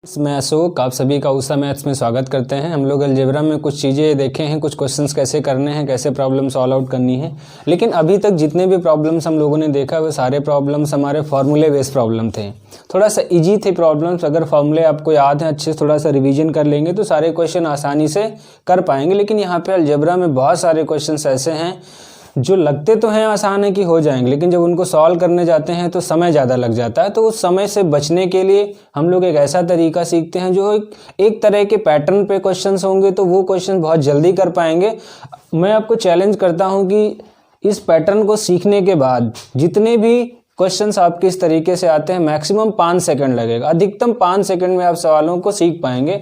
मैं अशोक, आप सभी का उषा मैथ्स में स्वागत करते हैं। हम लोग अलजेब्रा में कुछ चीज़ें देखे हैं, कुछ क्वेश्चंस कैसे करने हैं, कैसे प्रॉब्लम सॉल्व आउट करनी है। लेकिन अभी तक जितने भी प्रॉब्लम्स हम लोगों ने देखा वो सारे प्रॉब्लम्स हमारे फॉर्मूले बेस्ड प्रॉब्लम थे। थोड़ा सा इजी थे प्रॉब्लम्स। अगर फॉर्मूले आपको याद हैं, अच्छे से थोड़ा सा रिविजन कर लेंगे तो सारे क्वेश्चन आसानी से कर पाएंगे। लेकिन यहाँ पर अलजेब्रा में बहुत सारे क्वेश्चन ऐसे हैं जो लगते तो हैं आसान है कि हो जाएंगे, लेकिन जब उनको सॉल्व करने जाते हैं तो समय ज़्यादा लग जाता है। तो उस समय से बचने के लिए हम लोग एक ऐसा तरीका सीखते हैं जो एक तरह के पैटर्न पे क्वेश्चंस होंगे, तो वो क्वेश्चन बहुत जल्दी कर पाएंगे। मैं आपको चैलेंज करता हूं कि इस पैटर्न को सीखने के बाद जितने भी क्वेश्चंस आपके इस तरीके से आते हैं, मैक्सिमम 5 सेकंड लगेगा, अधिकतम 5 सेकंड में आप सवालों को सीख पाएंगे।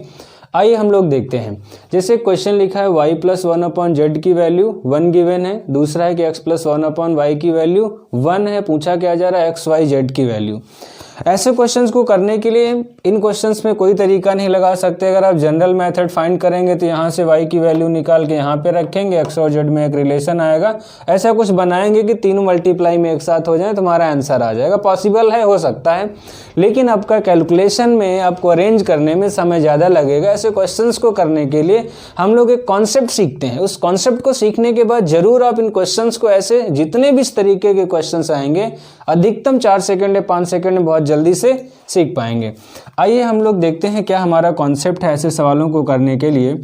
आइए हम लोग देखते हैं। जैसे क्वेश्चन लिखा है y + 1/z की वैल्यू 1 गिवन है। दूसरा है कि x + 1/y की वैल्यू 1 है। पूछा क्या जा रहा है x, y, z की वैल्यू। ऐसे क्वेश्चंस को करने के लिए इन क्वेश्चंस में कोई तरीका नहीं लगा सकते। अगर आप जनरल मेथड फाइंड करेंगे तो यहाँ से y की वैल्यू निकाल के यहाँ पे रखेंगे, x और z में एक रिलेशन आएगा। ऐसा कुछ बनाएंगे कि तीनों मल्टीप्लाई में एक साथ हो जाए, तुम्हारा आंसर आ जाएगा। पॉसिबल है, हो सकता है, लेकिन आपका कैलकुलेशन में, आपको अरेंज करने में समय ज़्यादा लगेगा। ऐसे क्वेश्चंस को करने के लिए हम लोग एक कॉन्सेप्ट सीखते हैं। उस कॉन्सेप्ट को सीखने के बाद जरूर आप इन क्वेश्चंस को, ऐसे जितने भी इस तरीके के क्वेश्चंस आएंगे, अधिकतम 4 सेकंड या 5 सेकंड में बहुत जल्दी से सीख पाएंगे। आइए हम लोग देखते हैं क्या हमारा कॉन्सेप्ट है ऐसे सवालों को करने के लिए।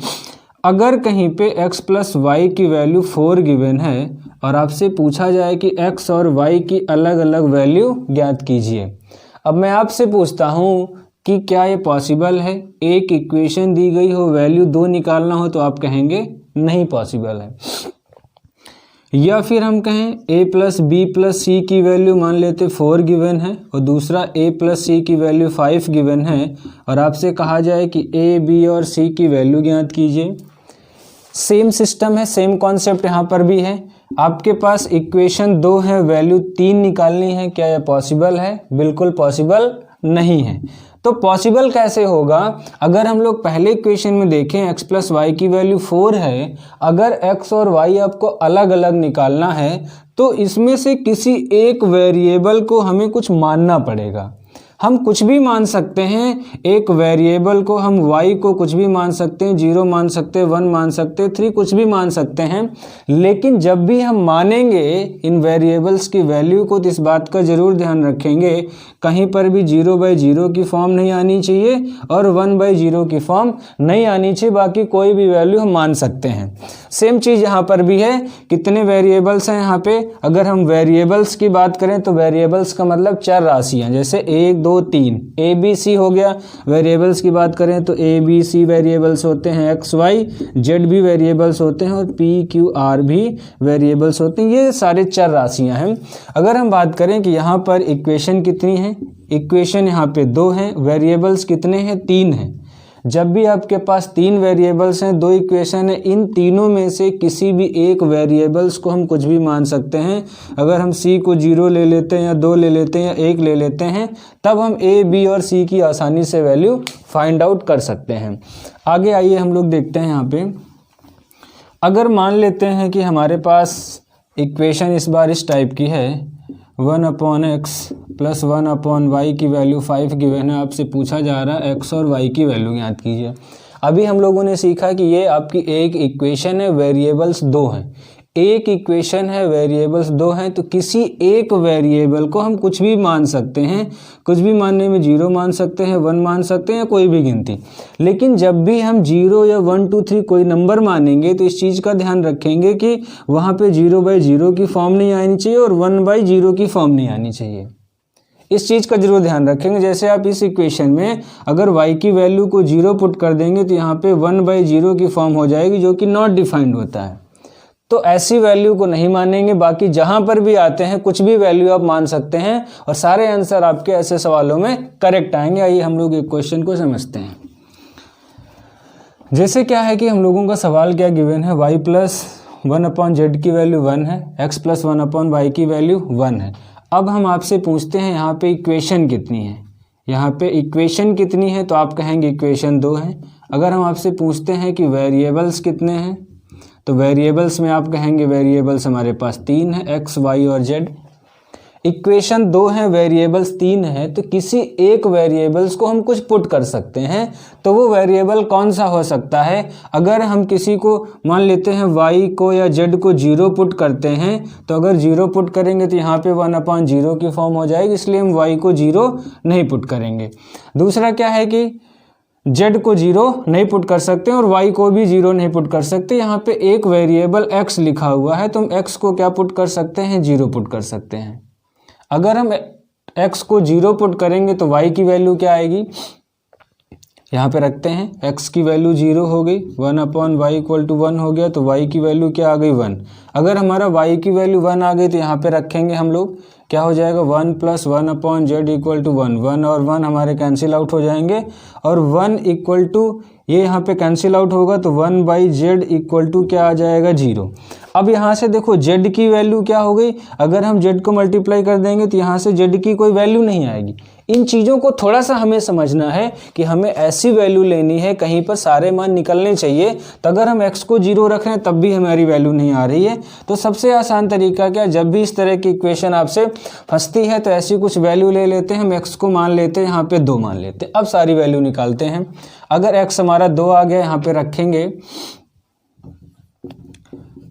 अगर कहीं पे x + y की वैल्यू 4 गिवन है और आपसे पूछा जाए कि x और y की अलग अलग वैल्यू ज्ञात कीजिए। अब मैं आपसे पूछता हूं कि क्या ये पॉसिबल है? एक इक्वेशन दी गई हो, वैल्यू 2 निकालना हो, तो आप कहेंगे नहीं पॉसिबल है। या फिर हम कहें a + b + c की वैल्यू मान लेते 4 गिवन है और दूसरा a + c की वैल्यू 5 गिवन है और आपसे कहा जाए कि a, b और c की वैल्यू ज्ञात कीजिए। सेम सिस्टम है, सेम कॉन्सेप्ट यहाँ पर भी है। आपके पास इक्वेशन 2 है, वैल्यू 3 निकालनी है। क्या यह पॉसिबल है? बिल्कुल पॉसिबल नहीं है। तो पॉसिबल कैसे होगा? अगर हम लोग पहले इक्वेशन में देखें, x + y की वैल्यू 4 है। अगर x और y आपको अलग अलग निकालना है तो इसमें से किसी एक वेरिएबल को हमें कुछ मानना पड़ेगा। हम कुछ भी मान सकते हैं, एक वेरिएबल को हम y को कुछ भी मान सकते हैं, 0 मान सकते हैं, 1 मान सकते हैं, 3 कुछ भी मान सकते हैं। लेकिन जब भी हम मानेंगे इन वेरिएबल्स की वैल्यू को, तो इस बात का जरूर ध्यान रखेंगे कहीं पर भी 0/0 की फॉर्म नहीं आनी चाहिए और 1/0 की फॉर्म नहीं आनी चाहिए। बाकी कोई भी वैल्यू हम मान सकते हैं। सेम चीज़ यहाँ पर भी है। कितने वेरिएबल्स हैं यहाँ पे? अगर हम वेरिएबल्स की बात करें तो वेरिएबल्स का मतलब चर राशियाँ, जैसे 1, 2, 3 ए बी सी हो गया। वेरिएबल्स की बात करें तो ए बी सी वेरिएबल्स होते हैं, एक्स वाई जेड भी वेरिएबल्स होते हैं और पी क्यू आर भी वेरिएबल्स होते हैं। ये सारे चर राशियां हैं। अगर हम बात करें कि यहाँ पर इक्वेशन कितनी है, इक्वेशन यहाँ पे 2 हैं, वेरिएबल्स कितने हैं? 3 हैं। जब भी आपके पास 3 वेरिएबल्स हैं, 2 इक्वेशन है, इन तीनों में से किसी भी एक वेरिएबल्स को हम कुछ भी मान सकते हैं। अगर हम c को 0 ले लेते हैं या 2 ले लेते हैं या 1 ले लेते हैं, तब हम a, b और c की आसानी से वैल्यू फाइंड आउट कर सकते हैं। आगे आइए हम लोग देखते हैं। यहाँ पे अगर मान लेते हैं कि हमारे पास इक्वेशन इस बार इस टाइप की है, 1/x + 1/y की वैल्यू 5 गिवन है। आपसे पूछा जा रहा है x और y की वैल्यू ज्ञात कीजिए। अभी हम लोगों ने सीखा कि ये आपकी एक इक्वेशन है, वेरिएबल्स 2 हैं। एक इक्वेशन है, वेरिएबल्स 2 हैं, तो किसी एक वेरिएबल को हम कुछ भी मान सकते हैं। कुछ भी मानने में 0 मान सकते हैं, 1 मान सकते हैं या कोई भी गिनती। लेकिन जब भी हम 0 या 1, 2, 3 कोई नंबर मानेंगे तो इस चीज़ का ध्यान रखेंगे कि वहाँ पे 0/0 की फॉर्म नहीं आनी चाहिए और 1/0 की फॉर्म नहीं आनी चाहिए। इस चीज़ का जरूर ध्यान रखेंगे। जैसे आप इस इक्वेशन में अगर y की वैल्यू को 0 पुट कर देंगे तो यहाँ पे 1/0 की फॉर्म हो जाएगी, जो कि नॉट डिफाइंड होता है। तो ऐसी वैल्यू को नहीं मानेंगे। बाकी जहां पर भी आते हैं कुछ भी वैल्यू आप मान सकते हैं और सारे आंसर आपके ऐसे सवालों में करेक्ट आएंगे। आइए हम लोग एक क्वेश्चन को समझते हैं। जैसे क्या है कि हम लोगों का सवाल क्या गिवन है, y + 1/z की वैल्यू 1 है, x + 1/y की वैल्यू 1 है। अब हम आपसे पूछते हैं यहाँ पे इक्वेशन कितनी है। यहाँ पे इक्वेशन कितनी है तो आप कहेंगे इक्वेशन 2 है। अगर हम आपसे पूछते हैं कि वेरिएबल्स कितने हैं तो वेरिएबल्स में आप कहेंगे वेरिएबल्स हमारे पास 3 है, x, y और z। इक्वेशन 2 है, वेरिएबल्स 3 है, तो किसी एक वेरिएबल्स को हम कुछ पुट कर सकते हैं। तो वो वेरिएबल कौन सा हो सकता है? अगर हम किसी को मान लेते हैं y को या z को 0 पुट करते हैं, तो अगर 0 पुट करेंगे तो यहाँ पे 1/0 की फॉर्म हो जाएगी, इसलिए हम y को 0 नहीं पुट करेंगे। दूसरा क्या है कि z को 0 नहीं पुट कर सकते और y को भी 0 नहीं पुट कर सकते। यहाँ पे एक वेरिएबल x लिखा हुआ है, तो हम x को क्या पुट कर सकते हैं? 0 पुट कर सकते हैं। अगर हम x को 0 पुट करेंगे तो y की वैल्यू क्या आएगी? यहाँ पे रखते हैं, x की वैल्यू 0 हो गई, 1/y = 1 हो गया, तो y की वैल्यू क्या आ गई? 1। अगर हमारा y की वैल्यू 1 आ गई तो यहाँ पे रखेंगे हम लोग, क्या हो जाएगा? 1 + 1/z = 1। 1 और 1 हमारे कैंसिल आउट हो जाएंगे और 1 = ये यहाँ पे कैंसिल आउट होगा, तो 1/z = क्या आ जाएगा? 0। अब यहाँ से देखो z की वैल्यू क्या हो गई? अगर हम z को मल्टीप्लाई कर देंगे तो यहाँ से z की कोई वैल्यू नहीं आएगी। इन चीज़ों को थोड़ा सा हमें समझना है कि हमें ऐसी वैल्यू लेनी है, कहीं पर सारे मान निकलने चाहिए। तो अगर हम x को 0 रख रहे हैं तब भी हमारी वैल्यू नहीं आ रही है, तो सबसे आसान तरीका क्या? जब भी इस तरह की इक्वेशन आपसे फंसती है तो ऐसी कुछ वैल्यू ले लेते हैं, हम x को मान लेते हैं, यहाँ पे 2 मान लेते हैं। अब सारी वैल्यू निकालते हैं। अगर x हमारा 2 आ गया, यहाँ पे रखेंगे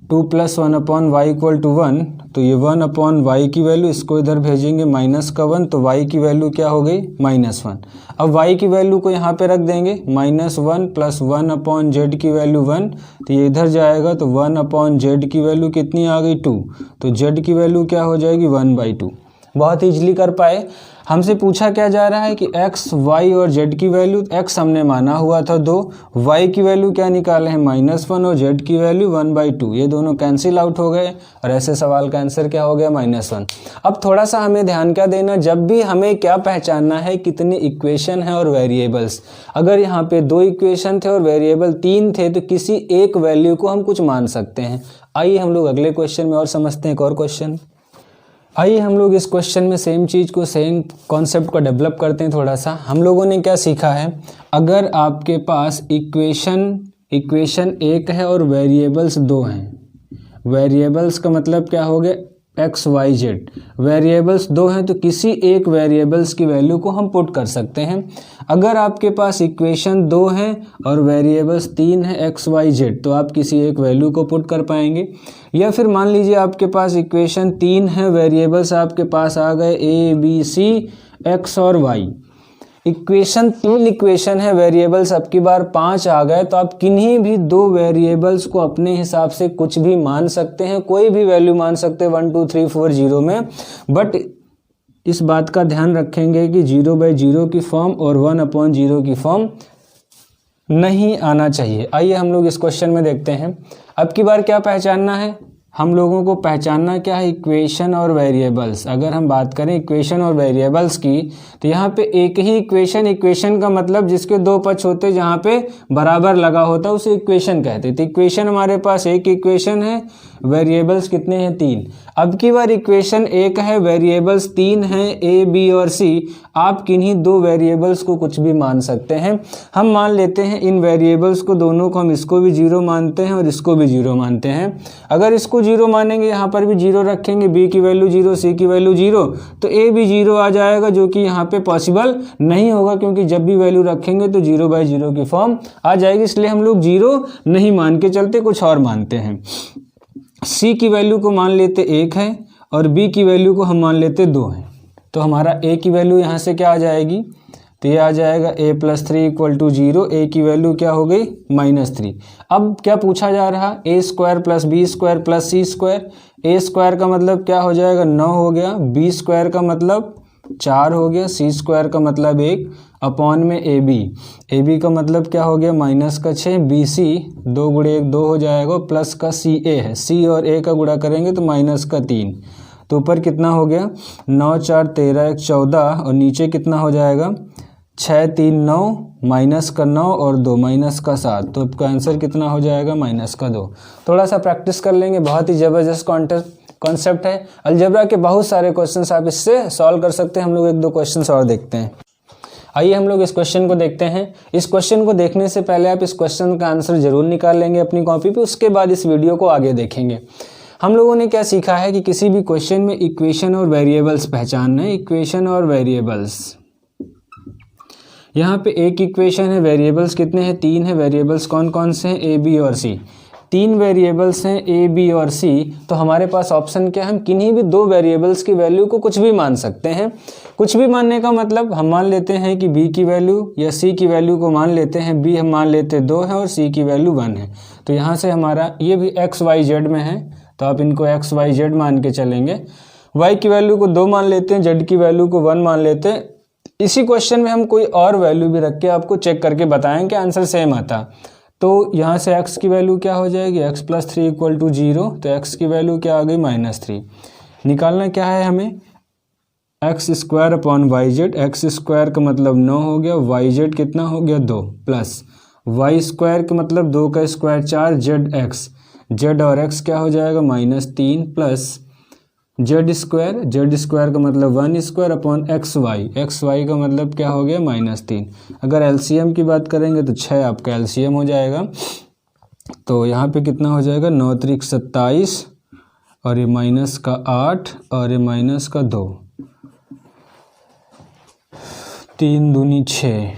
2 + 1/y = 1, तो ये 1/y की वैल्यू, इसको इधर भेजेंगे -1, तो y की वैल्यू क्या हो गई? -1। अब y की वैल्यू को यहाँ पे रख देंगे, -1 + 1/z की वैल्यू 1, तो ये इधर जाएगा, तो 1/z की वैल्यू कितनी आ गई? 2, तो z की वैल्यू क्या हो जाएगी? 1/2। बहुत ईजिली कर पाए। हमसे पूछा क्या जा रहा है कि x, y और z की वैल्यू, x हमने माना हुआ था 2, y की वैल्यू क्या निकाले हैं? -1 और z की वैल्यू 1/2। ये दोनों कैंसिल आउट हो गए और ऐसे सवाल का आंसर क्या हो गया? -1। अब थोड़ा सा हमें ध्यान क्या देना, जब भी हमें क्या पहचानना है? कितने इक्वेशन है और वेरिएबल्स। अगर यहाँ पे 2 इक्वेशन थे और वेरिएबल 3 थे, तो किसी एक वैल्यू को हम कुछ मान सकते हैं। आइए हम लोग अगले क्वेश्चन में और समझते हैं एक और क्वेश्चन। आइए हम लोग इस क्वेश्चन में सेम चीज़ को, सेम कॉन्सेप्ट को डेवलप करते हैं थोड़ा सा। हम लोगों ने क्या सीखा है? अगर आपके पास इक्वेशन 1 है और वेरिएबल्स 2 हैं, वेरिएबल्स का मतलब क्या हो गया? x, y, z। वेरिएबल्स 2 हैं तो किसी एक वेरिएबल्स की वैल्यू को हम पुट कर सकते हैं। अगर आपके पास इक्वेशन 2 है और वेरिएबल्स 3 है, x, y, z, तो आप किसी एक वैल्यू को पुट कर पाएंगे। या फिर मान लीजिए आपके पास इक्वेशन 3 है, वेरिएबल्स आपके पास आ गए a, b, c, x और y। इक्वेशन 3 इक्वेशन है, वेरिएबल्स अब की बार 5 आ गए, तो आप किन्हीं भी 2 वेरिएबल्स को अपने हिसाब से कुछ भी मान सकते हैं, कोई भी वैल्यू मान सकते हैं 1 2 3 4 0 में। बट इस बात का ध्यान रखेंगे कि 0/0 की फॉर्म और 1/0 की फॉर्म नहीं आना चाहिए। आइए हम लोग इस क्वेश्चन में देखते हैं। अब की बार क्या पहचानना है? हम लोगों को पहचानना क्या है? इक्वेशन और वेरिएबल्स। अगर हम बात करें इक्वेशन और वेरिएबल्स की, तो यहाँ पे एक ही इक्वेशन का मतलब जिसके 2 पक्ष होते, जहाँ पे बराबर लगा होता, उसे इक्वेशन कहते। तो इक्वेशन हमारे पास एक इक्वेशन है, वेरिएबल्स कितने हैं? 3। अब की बार इक्वेशन 1 है, वेरिएबल्स 3 हैं, a, b और c। आप किन्हीं 2 वेरिएबल्स को कुछ भी मान सकते हैं। हम मान लेते हैं इन वेरिएबल्स को, दोनों को हम इसको भी 0 मानते हैं और इसको भी 0 मानते हैं। अगर इसको 0 मानेंगे, यहाँ पर भी 0 रखेंगे, b की वैल्यू 0, c की वैल्यू 0, तो a भी 0 आ जाएगा, जो कि यहाँ पे पॉसिबल नहीं होगा, क्योंकि जब भी वैल्यू रखेंगे तो 0/0 की फॉर्म आ जाएगी। इसलिए हम लोग 0 नहीं मान के चलते, कुछ और मानते हैं। c की वैल्यू को मान लेते 1 है और b की वैल्यू को हम मान लेते 2 है। तो हमारा a की वैल्यू यहाँ से क्या आ जाएगी? तो ये आ जाएगा a + 3 = 0। a की वैल्यू क्या हो गई? -3। अब क्या पूछा जा रहा? a² + b² + c²। a² का मतलब क्या हो जाएगा? 9 हो गया, b² का मतलब 4 हो गया, c² का मतलब 1 अपॉन में ab का मतलब क्या हो गया? -6, bc 2 × 1 2 हो जाएगा, प्लस का ca है, c और a का गुणा करेंगे तो -3। तो ऊपर कितना हो गया? 9 4 13 1 14 और नीचे कितना हो जाएगा? 6 3 9 -9 और 2 -7। तो आपका आंसर कितना हो जाएगा? -2। थोड़ा सा प्रैक्टिस कर लेंगे, बहुत ही ज़बरदस्त कॉन्सेप्ट है। अलजेब्रा के बहुत सारे क्वेश्चंस आप इससे सॉल्व कर सकते हैं। हम लोग 1-2 क्वेश्चंस और देखते हैं। आइए हम लोग इस क्वेश्चन को देखते हैं। इस क्वेश्चन को देखने से पहले आप इस क्वेश्चन का आंसर जरूर निकाल लेंगे अपनी कॉपी पे, उसके बाद इस वीडियो को आगे देखेंगे। हम लोगों ने क्या सीखा है कि किसी भी क्वेश्चन में इक्वेशन और वेरिएबल्स पहचानना है। इक्वेशन और वेरिएबल्स, यहाँ पे एक इक्वेशन है, वेरिएबल्स कितने हैं, 3 है। वेरिएबल्स कौन कौन से हैं, ए बी और सी। 3 वेरिएबल्स हैं ए बी और सी, तो हमारे पास ऑप्शन क्या है, हम किन्हीं भी 2 वेरिएबल्स की वैल्यू को कुछ भी मान सकते हैं। कुछ भी मानने का मतलब हम मान लेते हैं कि बी की वैल्यू या सी की वैल्यू को मान लेते हैं, बी हम मान लेते 2 है और सी की वैल्यू 1 है। तो यहाँ से हमारा ये भी एक्स वाई जेड में है, तो आप इनको एक्स वाई जेड मान के चलेंगे। वाई की वैल्यू को 2 मान लेते हैं, जेड की वैल्यू को 1 मान लेते हैं। इसी क्वेश्चन में हम कोई और वैल्यू भी रख के आपको चेक करके बताएं कि आंसर सेम आता। तो यहाँ से x की वैल्यू क्या हो जाएगी, x + 3 = 0, तो x की वैल्यू क्या आ गई, -3। निकालना क्या है हमें, x² / yz, x² का मतलब 9 हो गया, yz कितना हो गया 2, प्लस y² का मतलब 2 का स्क्वायर 4, zx, z और x क्या हो जाएगा -3, प्लस z² का मतलब 1² / xy का मतलब क्या हो गया -3। अगर एलसीएम की बात करेंगे तो 6 आपका एलसीएम हो जाएगा। तो यहाँ पे कितना हो जाएगा, 9 × 3 = 27 और ये -8 और ये -2, 3 दूनी 6।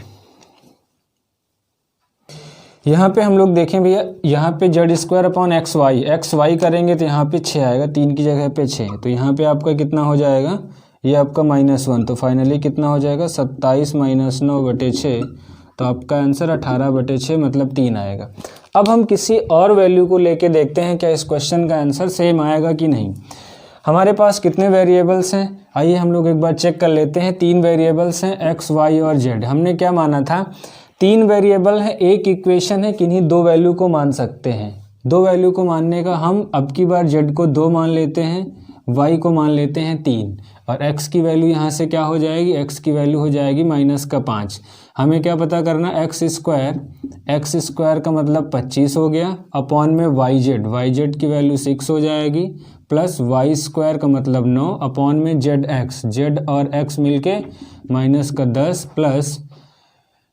यहाँ पे हम लोग देखें भैया, यहाँ पे z² / xy करेंगे तो यहाँ पे 6 आएगा, 3 की जगह पे 6, तो यहाँ पे आपका कितना हो जाएगा, ये आपका -1, तो फाइनली कितना हो जाएगा 27 - 9/6, तो आपका आंसर 18/6 मतलब 3 आएगा। अब हम किसी और वैल्यू को लेके देखते हैं क्या इस क्वेश्चन का आंसर सेम आएगा कि नहीं। हमारे पास कितने वेरिएबल्स हैं, आइए हम लोग एक बार चेक कर लेते हैं। 3 वेरिएबल्स हैं x, y और z। हमने क्या माना था, 3 वेरिएबल है, एक इक्वेशन है, किन्हीं 2 वैल्यू को मान सकते हैं। 2 वैल्यू को मानने का हम अब की बार z को 2 मान लेते हैं, y को मान लेते हैं 3 और x की वैल्यू यहाँ से क्या हो जाएगी, x की वैल्यू हो जाएगी -5। हमें क्या पता करना, x² का मतलब 25 हो गया, अपॉन में yz की वैल्यू 6 हो जाएगी, प्लस y² का मतलब 9, अपॉन में zx, z और x मिलके -10, प्लस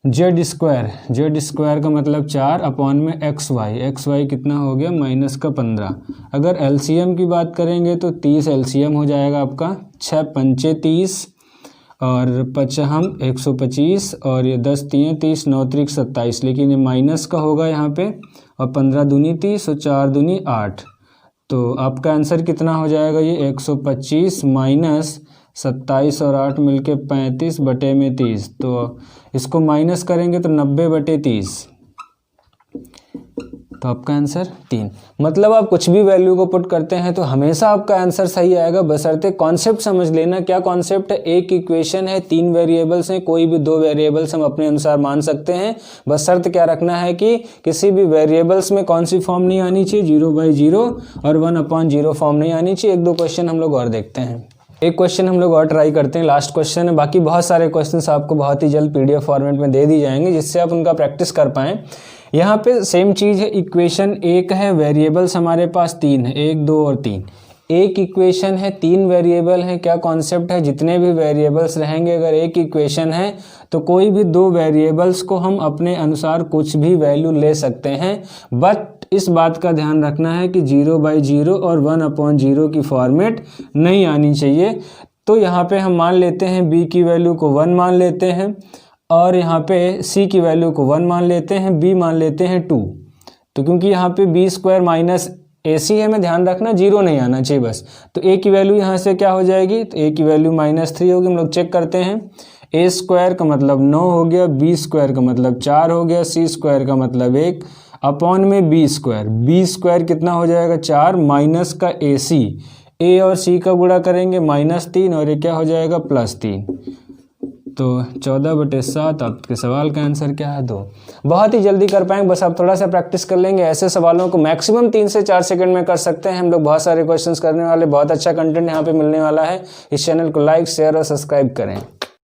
z² का मतलब 4, अपॉन में xy कितना हो गया -15। अगर एलसीएम की बात करेंगे तो 30 एलसीएम हो जाएगा आपका, 6 × 5 = 30 और 55 125 और ये 10 × 3 = 30, 9 × 3 = 27, लेकिन ये माइनस का होगा यहाँ पे, और 15 दूनी 30 और 4 दूनी 8, तो आपका आंसर कितना हो जाएगा, ये 125 - 27 और 8 मिलके 35/30, तो इसको माइनस करेंगे तो 90/30, तो आपका आंसर 3। मतलब आप कुछ भी वैल्यू को पुट करते हैं तो हमेशा आपका आंसर सही आएगा, बशर्ते कॉन्सेप्ट समझ लेना। क्या कॉन्सेप्ट है, एक इक्वेशन है, 3 वेरिएबल्स हैं, कोई भी 2 वेरिएबल्स हम अपने अनुसार मान सकते हैं। बशर्ते क्या रखना है कि किसी भी वेरिएबल्स में कौन सी फॉर्म नहीं आनी चाहिए, 0/0 और 1/0 फॉर्म नहीं आनी चाहिए। 1-2 क्वेश्चन हम लोग और देखते हैं, एक क्वेश्चन हम लोग और ट्राई करते हैं, लास्ट क्वेश्चन है। बाकी बहुत सारे क्वेश्चंस आपको बहुत ही जल्द पीडीएफ फॉर्मेट में दे दी जाएंगे, जिससे आप उनका प्रैक्टिस कर पाएँ। यहाँ पे सेम चीज़ है, इक्वेशन एक है, वेरिएबल्स हमारे पास 3 है, 1, 2 और 3। एक इक्वेशन है, 3 वेरिएबल है। क्या कॉन्सेप्ट है, जितने भी वेरिएबल्स रहेंगे, अगर एक इक्वेशन है तो कोई भी 2 वेरिएबल्स को हम अपने अनुसार कुछ भी वैल्यू ले सकते हैं, बट इस बात का ध्यान रखना है कि 0/0 और 1/0 की फॉर्मेट नहीं आनी चाहिए। तो यहाँ पे हम मान लेते हैं b की वैल्यू को 1 मान लेते हैं, और यहाँ पे c की वैल्यू को 1 मान लेते हैं, b मान लेते हैं 2। तो क्योंकि यहाँ पे b² - AC है, में ध्यान रखना 0 नहीं आना चाहिए बस। तो a की वैल्यू यहाँ से क्या हो जाएगी, तो a की वैल्यू -3 होगी। हम लोग चेक करते हैं, a² का मतलब 9 हो गया, b² का मतलब 4 हो गया, c² का मतलब 1, अपॉन में b² कितना हो जाएगा 4, माइनस का AC, a और c का गुणा करेंगे -3 और ये क्या हो जाएगा +3, तो 14/7 आपके सवाल का आंसर क्या है 2। बहुत ही जल्दी कर पाएंगे, बस आप थोड़ा सा प्रैक्टिस कर लेंगे। ऐसे सवालों को मैक्सिमम 3 से 4 सेकंड में कर सकते हैं हम लोग। बहुत सारे क्वेश्चंस करने वाले, बहुत अच्छा कंटेंट यहाँ पे मिलने वाला है। इस चैनल को लाइक, शेयर और सब्सक्राइब करें।